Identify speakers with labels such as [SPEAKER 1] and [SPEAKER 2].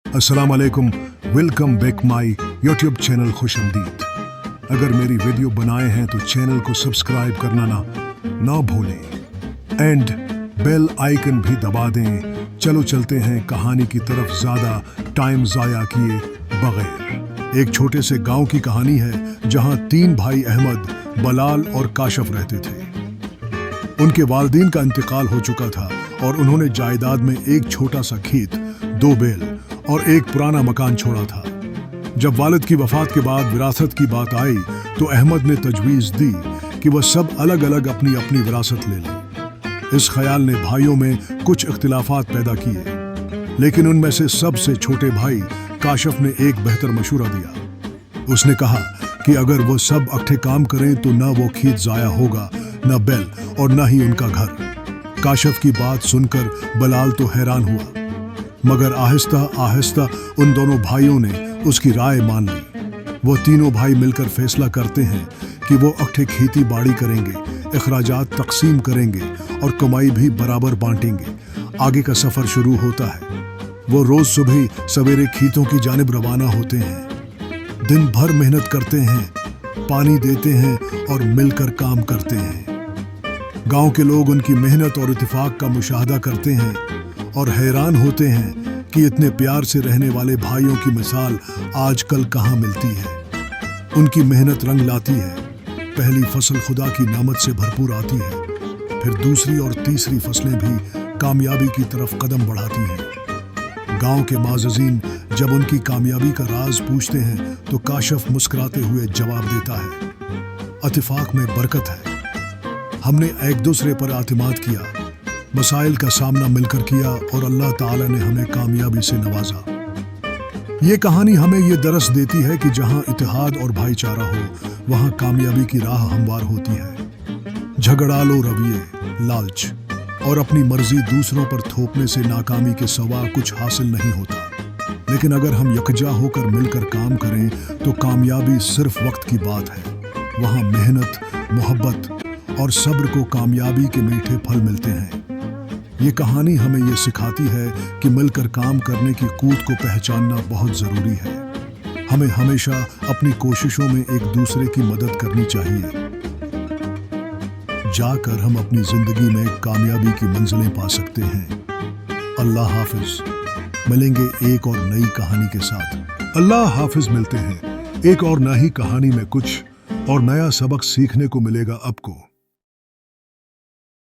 [SPEAKER 1] अस्सलाम वालेकुम, welcome back my YouTube channel खुशअमदीद। अगर मेरी वीडियो बनाए हैं तो चैनल को सब्सक्राइब करना ना भूलें एंड बेल आइकन भी दबा दें। चलो चलते हैं कहानी की तरफ, ज़्यादा टाइम ज़ाया किए बगैर। एक छोटे से गांव की कहानी है जहां 3 भाई अहमद, बलाल और काशफ रहते थे। उनके वालिदैन का इंतकाल हो चुका था और उन्होंने जायदाद में एक छोटा सा खेत, 2 बैल और एक पुराना मकान छोड़ा था। जब वालिद की वफात के बाद विरासत की बात आई तो अहमद ने तजवीज़ दी कि वह सब अलग अलग अपनी अपनी विरासत ले लें। इस ख्याल ने भाइयों में कुछ इख्तिलाफात पैदा किए, लेकिन उनमें से सबसे छोटे भाई काशफ ने एक बेहतर मशूरा दिया। उसने कहा कि अगर वो सब इकट्ठे काम करें तो न वो खेत ज़ाया होगा, न बैल और न ही उनका घर। काशफ की बात सुनकर बलाल तो हैरान हुआ, मगर आहिस्ता आहिस्ता उन दोनों भाइयों ने उसकी राय मान ली। वो तीनों भाई मिलकर फैसला करते हैं कि वो इकट्ठे खेती बाड़ी करेंगे, अखराजात तकसीम करेंगे और कमाई भी बराबर बांटेंगे। आगे का सफ़र शुरू होता है। वो रोज़ सुबह सवेरे खेतों की जानिब रवाना होते हैं, दिन भर मेहनत करते हैं, पानी देते हैं और मिलकर काम करते हैं। गांव के लोग उनकी मेहनत और इत्तेफाक का मुशाहदा करते हैं और हैरान होते हैं कि इतने प्यार से रहने वाले भाइयों की मिसाल आजकल कहाँ मिलती है। उनकी मेहनत रंग लाती है। पहली फसल खुदा की नामत से भरपूर आती है, फिर दूसरी और तीसरी फसलें भी कामयाबी की तरफ कदम बढ़ाती हैं। गांव के माज़ज़ीन जब उनकी कामयाबी का राज पूछते हैं तो काशफ मुस्कुराते हुए जवाब देता है, इत्तेफाक में बरकत है। हमने एक दूसरे पर आतिमाद किया, मसाइल का सामना मिलकर किया और अल्लाह ताला ने हमें कामयाबी से नवाजा। ये कहानी हमें ये दरस देती है कि जहाँ इत्तेहाद और भाईचारा हो वहाँ कामयाबी की राह हमवार होती है। झगड़ालो रवैये, लालच और अपनी मर्जी दूसरों पर थोपने से नाकामी के सिवा कुछ हासिल नहीं होता। लेकिन अगर हम यकजा होकर मिलकर काम करें तो कामयाबी सिर्फ वक्त की बात है। वहाँ मेहनत, मोहब्बत और सब्र को कामयाबी के मीठे फल मिलते हैं। ये कहानी हमें ये सिखाती है कि मिलकर काम करने की कूद को पहचानना बहुत ज़रूरी है। हमें हमेशा अपनी कोशिशों में एक दूसरे की मदद करनी चाहिए, जाकर हम अपनी ज़िंदगी में कामयाबी की मंजिलें पा सकते हैं। अल्लाह हाफिज़। मिलेंगे एक और नई कहानी के साथ। अल्लाह हाफिज़। मिलते हैं एक और नई कहानी में। कुछ और नया सबक सीखने को मिलेगा आपको।